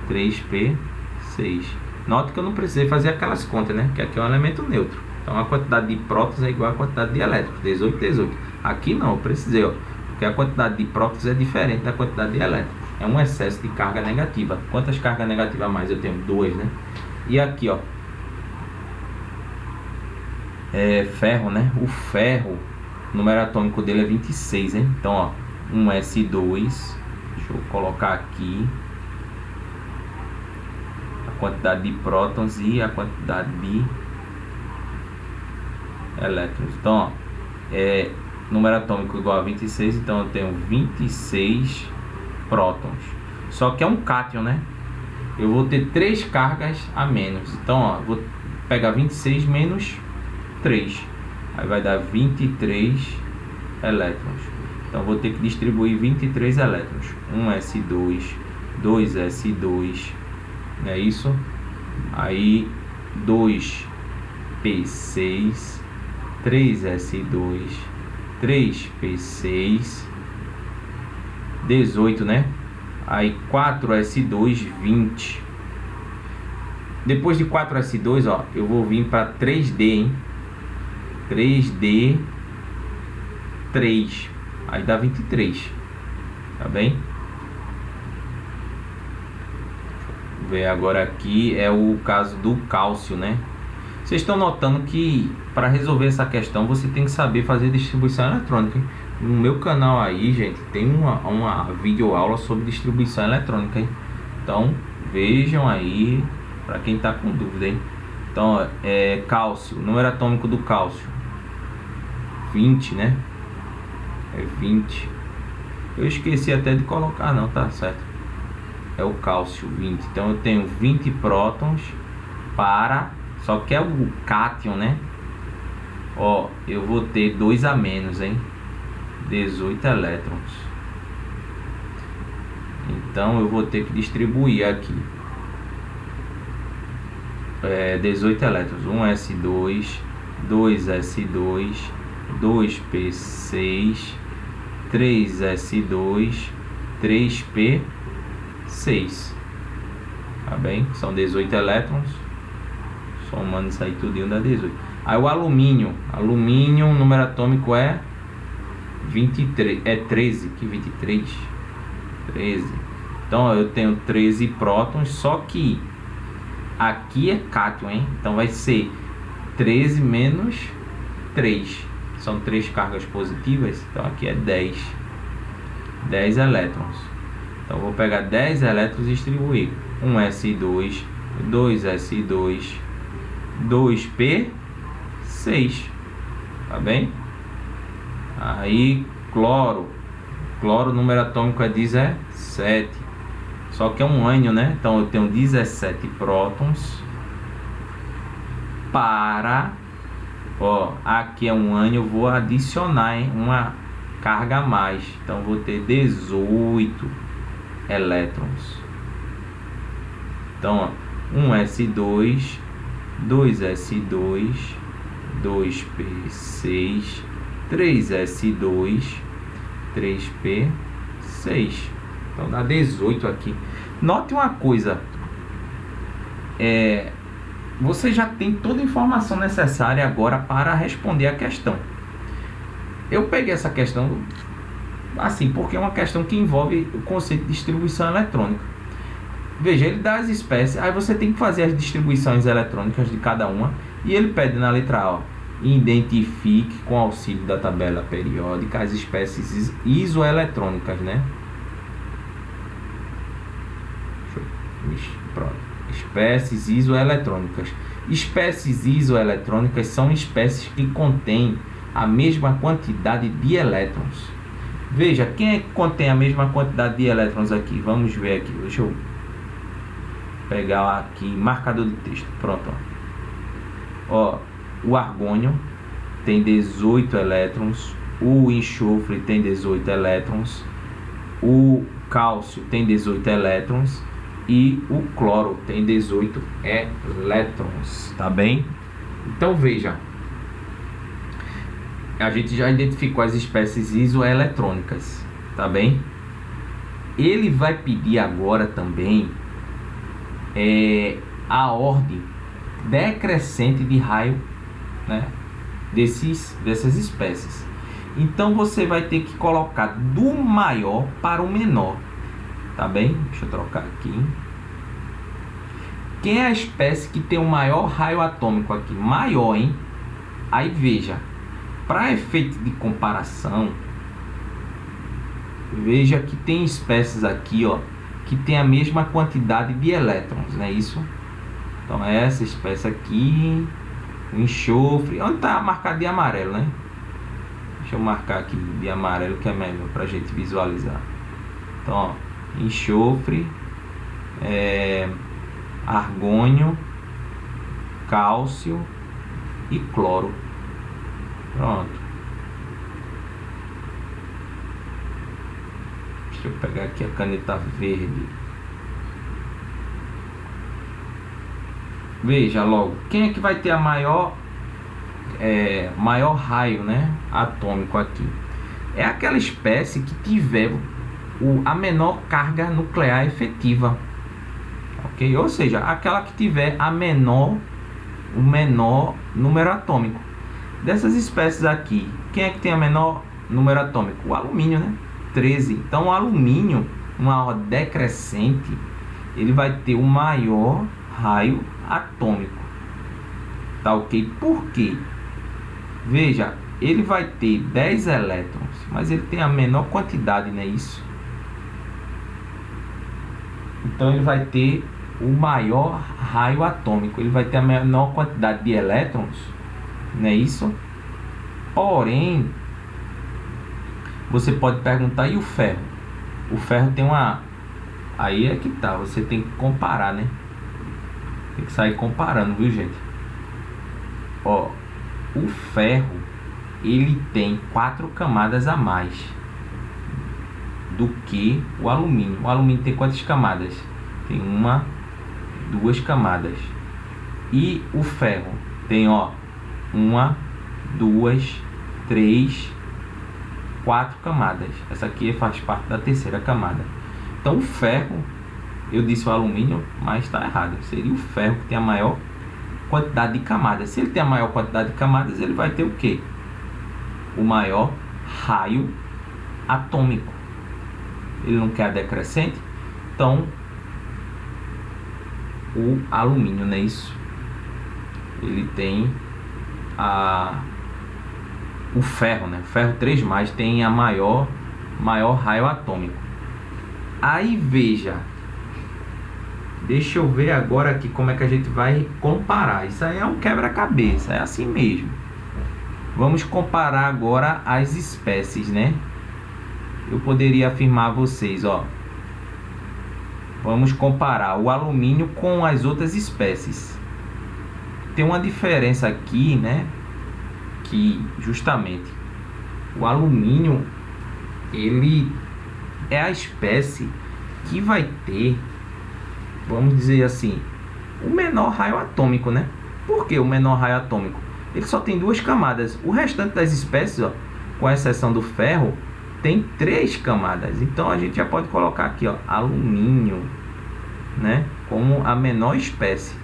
3p6. Note que eu não precisei fazer aquelas contas, né? Que aqui é um elemento neutro. Então a quantidade de prótons é igual à quantidade de elétrons. 18, 18. Aqui não, eu precisei, ó. Porque a quantidade de prótons é diferente da quantidade de elétrons. É um excesso de carga negativa. Quantas cargas negativas a mais? Eu tenho 2, né? E aqui, ó. Ferro, né? O ferro, o número atômico dele é 26, hein? Então, ó. 1s2. Deixa eu colocar aqui quantidade de prótons e a quantidade de elétrons. Então, ó, número atômico igual a 26, então eu tenho 26 prótons. Só que é um cátion, né? Eu vou ter 3 cargas a menos. Então, ó, vou pegar 26 menos 3. Aí vai dar 23 elétrons. Então, vou ter que distribuir 23 elétrons. 1s2, 2s2, é isso? Aí 2p6, 3s2, 3p6, 18, né? Aí 4s2, 20. Depois de 4s2, ó, eu vou vir para 3d, hein? 3d, 3. Aí dá 23. Tá bem? Ver agora aqui é o caso do cálcio, né? Vocês estão notando que para resolver essa questão você tem que saber fazer distribuição eletrônica, hein? No meu canal aí, gente, tem uma videoaula sobre distribuição eletrônica, hein? Então vejam aí para quem está com dúvida, hein? Então cálcio, número atômico do cálcio 20, né? É 20. Eu esqueci até de colocar, não, tá certo. É o cálcio 20. Então eu tenho 20 prótons para, só que é o cátion, né? Ó, eu vou ter 2 a menos, hein? 18 elétrons. Então eu vou ter que distribuir aqui 18 elétrons. 1s2, 2s2, 2p6, 3s2, 3p6. Tá bem? São 18 elétrons. Somando isso aí tudo dá 18. Aí o alumínio, o número atômico é 23, 13, que 23, 13. Então ó, eu tenho 13 prótons, só que aqui é cátion, hein? Então vai ser 13 menos 3. São 3 cargas positivas, então aqui é 10 elétrons. Então vou pegar 10 elétrons e distribuir 1s2, 2s2, 2p6, tá bem? Aí cloro, o número atômico é 17, só que é um ânion, né? Então eu tenho 17 prótons para, ó, aqui é um ânion, eu vou adicionar, hein, uma carga a mais, então vou ter 18 elétrons. Então ó, 1s2, 2s2, 2p6, 3s2, 3p6. Então dá 18 aqui. Note uma coisa, você já tem toda a informação necessária agora para responder a questão. Eu peguei essa questão assim porque é uma questão que envolve o conceito de distribuição eletrônica. Veja, ele dá as espécies, aí você tem que fazer as distribuições eletrônicas de cada uma, e ele pede na letra A, ó, identifique com auxílio da tabela periódica as espécies isoeletrônicas, né? Pronto. Espécies isoeletrônicas. Espécies isoeletrônicas são espécies que contêm a mesma quantidade de elétrons. Veja, quem é que contém a mesma quantidade de elétrons aqui? Vamos ver aqui. Deixa eu pegar aqui marcador de texto. Pronto. Ó, o argônio tem 18 elétrons. O enxofre tem 18 elétrons. O cálcio tem 18 elétrons. E o cloro tem 18 elétrons, tá bem? Então veja, a gente já identificou as espécies isoeletrônicas, tá bem? Ele vai pedir agora também a ordem decrescente de raio, né, dessas espécies. Então você vai ter que colocar do maior para o menor. Tá bem? Deixa eu trocar aqui. Quem é a espécie que tem o maior raio atômico aqui? Maior, hein? Aí veja, para efeito de comparação, veja que tem espécies aqui, ó, que tem a mesma quantidade de elétrons, não é isso? Então essa espécie aqui, o enxofre, onde está marcado de amarelo, né? Deixa eu marcar aqui de amarelo que é melhor para a gente visualizar. Então, ó, enxofre, argônio, cálcio e cloro. Pronto. Deixa eu pegar aqui a caneta verde. Veja logo, quem é que vai ter a maior raio, né, atômico aqui? É aquela espécie que tiver a menor carga nuclear efetiva, ok? Ou seja, aquela que tiver o menor número atômico. Dessas espécies aqui, quem é que tem a menor número atômico? O alumínio, né? 13. Então o alumínio, uma ordem decrescente, ele vai ter o maior raio atômico, tá ok? Por quê? Veja, ele vai ter 10 elétrons, mas ele tem a menor quantidade, não é isso? Então ele vai ter o maior raio atômico, ele vai ter a menor quantidade de elétrons, não é isso? Porém, você pode perguntar, e o ferro? O ferro tem uma... Aí é que tá, você tem que comparar, né? Tem que sair comparando, viu, gente? Ó, o ferro, ele tem 4 camadas a mais do que o alumínio. O alumínio tem quantas camadas? Tem 1, 2 camadas. E o ferro tem, ó, 1, 2, 3, 4 camadas. Essa aqui faz parte da terceira camada. Então o ferro, eu disse o alumínio, mas está errado. Seria o ferro que tem a maior quantidade de camadas. Se ele tem a maior quantidade de camadas, ele vai ter o quê? O maior raio atômico. Ele não quer a decrescente, então o alumínio, não é isso? Ele tem o ferro, né? O ferro 3+, tem a maior raio atômico. Aí veja, deixa eu ver agora aqui como é que a gente vai comparar. Isso aí é um quebra-cabeça, é assim mesmo. Vamos comparar agora as espécies, né? Eu poderia afirmar a vocês, ó. Vamos comparar o alumínio com as outras espécies. Tem uma diferença aqui, né? Que justamente o alumínio, ele é a espécie que vai ter, vamos dizer assim, o menor raio atômico, né? Por que o menor raio atômico? Ele só tem 2 camadas. O restante das espécies, ó, com exceção do ferro, tem 3 camadas. Então a gente já pode colocar aqui, ó, alumínio, né, como a menor espécie,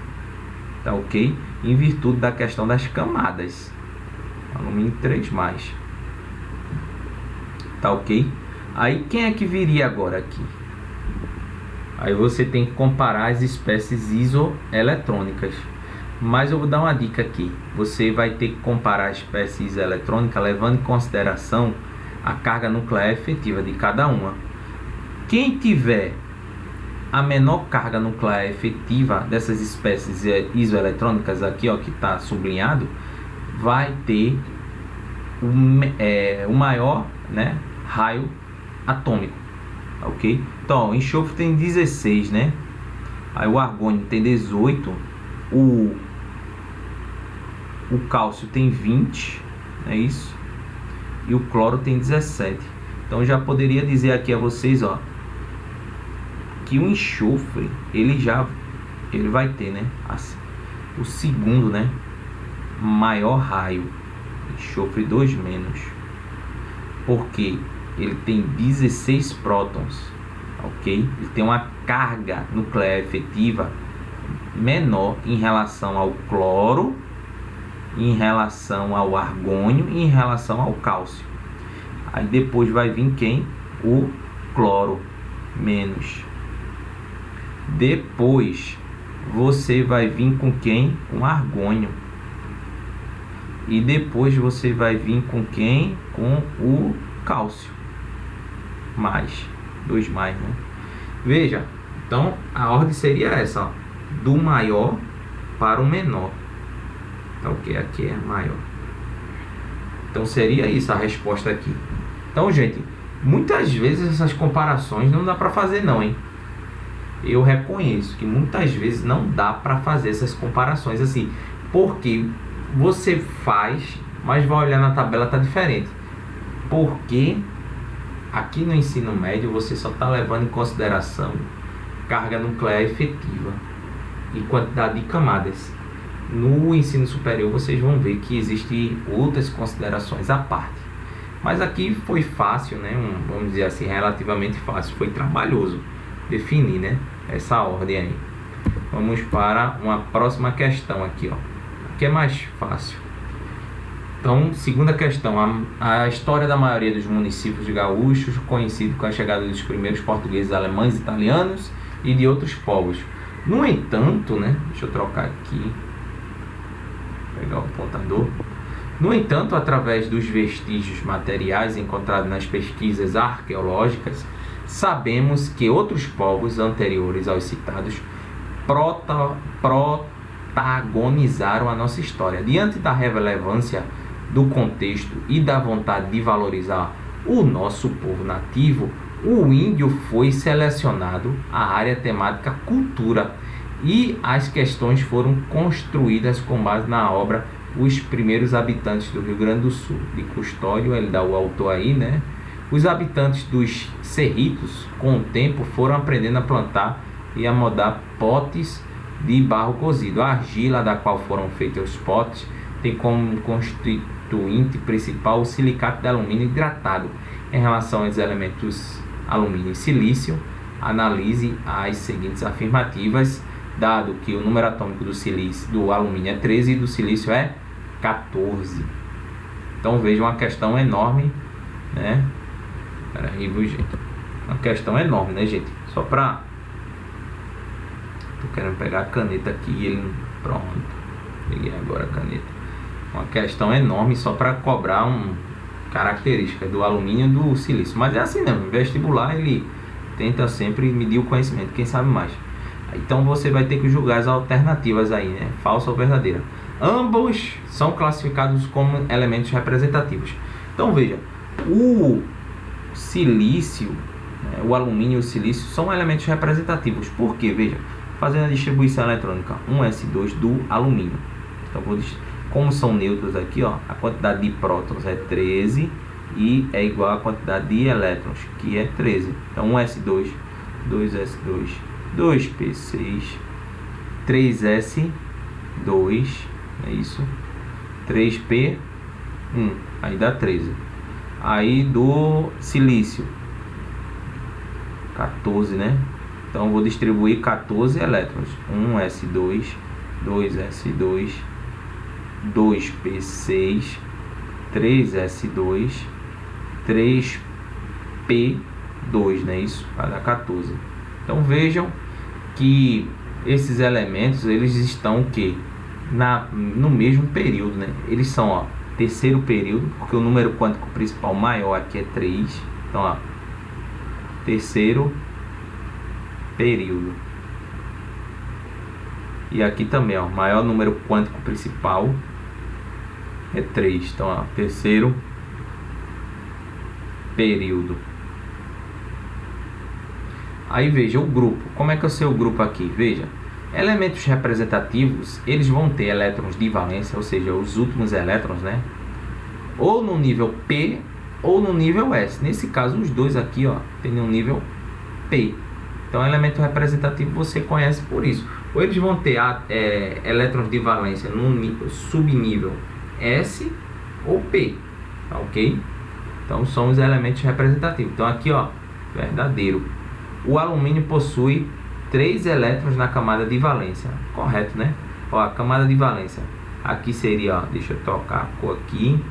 tá ok? Em virtude da questão das camadas. Alumínio 3+, tá ok? Aí quem é que viria agora aqui? Aí você tem que comparar as espécies isoeletrônicas. Mas eu vou dar uma dica aqui. Você vai ter que comparar a espécie isoeletrônica levando em consideração a carga nuclear efetiva de cada uma. Quem tiver a menor carga nuclear efetiva dessas espécies isoeletrônicas aqui, ó, que está sublinhado, vai ter o maior, né, raio atômico, ok? Então, o enxofre tem 16, né? Aí o argônio tem 18, o cálcio tem 20, é isso? E o cloro tem 17. Então já poderia dizer aqui a vocês, ó, que o enxofre ele vai ter, né, o segundo, né, maior raio, enxofre 2-, porque ele tem 16 prótons, ok? Ele tem uma carga nuclear efetiva menor em relação ao cloro, em relação ao argônio e em relação ao cálcio. Aí depois vai vir quem? O cloro menos. Depois você vai vir com quem? Com argônio. E depois você vai vir com quem? Com o cálcio. Mais. 2+, né? Veja. Então a ordem seria essa, ó, do maior para o menor. Tá ok? Aqui é maior. Então seria isso a resposta aqui. Então, gente, muitas vezes essas comparações não dá para fazer não, hein? Eu reconheço que muitas vezes não dá para fazer essas comparações assim, porque você faz, mas vai olhar na tabela, tá diferente. Porque aqui no ensino médio você só está levando em consideração carga nuclear efetiva e quantidade de camadas. No ensino superior vocês vão ver que existem outras considerações à parte. Mas aqui foi fácil, né? Vamos dizer assim, relativamente fácil. Foi trabalhoso definir, né, essa ordem aí. Vamos para uma próxima questão aqui, ó. Aqui é mais fácil. Então, segunda questão. A história da maioria dos municípios gaúchos coincide com a chegada dos primeiros portugueses, alemães, italianos e de outros povos. No entanto, né? Deixa eu trocar aqui. Pegar o apontador. No entanto, através dos vestígios materiais encontrados nas pesquisas arqueológicas, sabemos que outros povos anteriores aos citados protagonizaram a nossa história. Diante da relevância do contexto e da vontade de valorizar o nosso povo nativo, o índio foi selecionado à área temática cultura e as questões foram construídas com base na obra Os Primeiros Habitantes do Rio Grande do Sul, de Custódio. Ele dá o autor aí, né? Os habitantes dos cerritos, com o tempo, foram aprendendo a plantar e a moldar potes de barro cozido. A argila da qual foram feitos os potes tem como constituinte principal o silicato de alumínio hidratado. Em relação aos elementos alumínio e silício, analise as seguintes afirmativas, dado que o número atômico do alumínio é 13 e do silício é 14. Então veja uma questão enorme, né? Peraí, viu, gente? Uma questão enorme, né, gente? Só pra... Tô querendo pegar a caneta aqui e ele... Pronto. Peguei agora a caneta. Uma questão enorme só para cobrar característica do alumínio e do silício. Mas é assim mesmo. O vestibular, ele tenta sempre medir o conhecimento. Quem sabe mais. Então você vai ter que julgar as alternativas aí, né? Falsa ou verdadeira. Ambos são classificados como elementos representativos. Então veja, o silício, né, o alumínio e o silício são elementos representativos. Por quê? Veja, fazendo a distribuição eletrônica 1s2 do alumínio. Então como são neutros aqui, ó, a quantidade de prótons é 13 e é igual à quantidade de elétrons, que é 13. Então 1s2, 2s2, 2p6, 3s 2, é isso, 3p, 1, aí dá 13. Aí do silício, 14, né? Então eu vou distribuir 14 elétrons, 1s2, 2s2, 2p6, 3s2, 3p2, né? Isso vai dar 14. Então vejam que esses elementos, eles estão o quê? No mesmo período, né? Eles são, ó, terceiro período, porque o número quântico principal maior aqui é 3. Então, ó, terceiro período. E aqui também, ó, maior número quântico principal é 3. Então, ó, terceiro período. Aí veja o grupo. Como é que eu sei o grupo aqui? Veja, elementos representativos, eles vão ter elétrons de valência, ou seja, os últimos elétrons, né? Ou no nível P ou no nível S. Nesse caso, os dois aqui, ó, tem um nível P. Então, elemento representativo você conhece por isso. Ou eles vão ter elétrons de valência no subnível S ou P, tá, ok? Então, são os elementos representativos. Então, aqui, ó, verdadeiro. O alumínio possui 3 elétrons na camada de valência. Correto, né? Ó, a camada de valência. Aqui seria, ó, deixa eu tocar a cor aqui.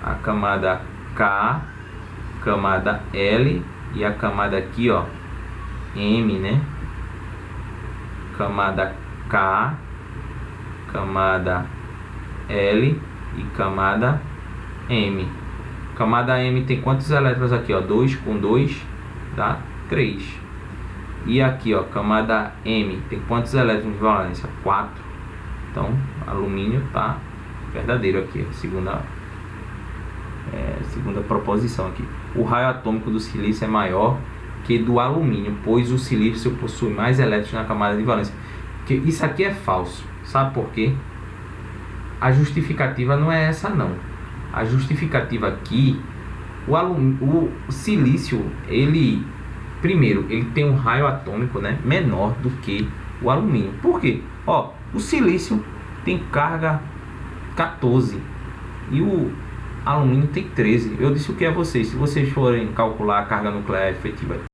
A camada K, camada L e a camada aqui, ó, M, né? Camada K, camada L e camada M. Camada M tem quantos elétrons aqui, ó? 2 com 2 dá 3. E aqui, ó, camada M tem quantos elétrons de valência? 4. Então, alumínio tá verdadeiro aqui, segunda proposição aqui. O raio atômico do silício é maior que do alumínio, pois o silício possui mais elétrons na camada de valência. Que isso aqui é falso. Sabe por quê? A justificativa não é essa, não. A justificativa aqui, o silício, ele tem um raio atômico, né, menor do que o alumínio. Por quê? Ó, o silício tem carga 14 e o alumínio tem 13. Eu disse o que a vocês, se vocês forem calcular a carga nuclear efetiva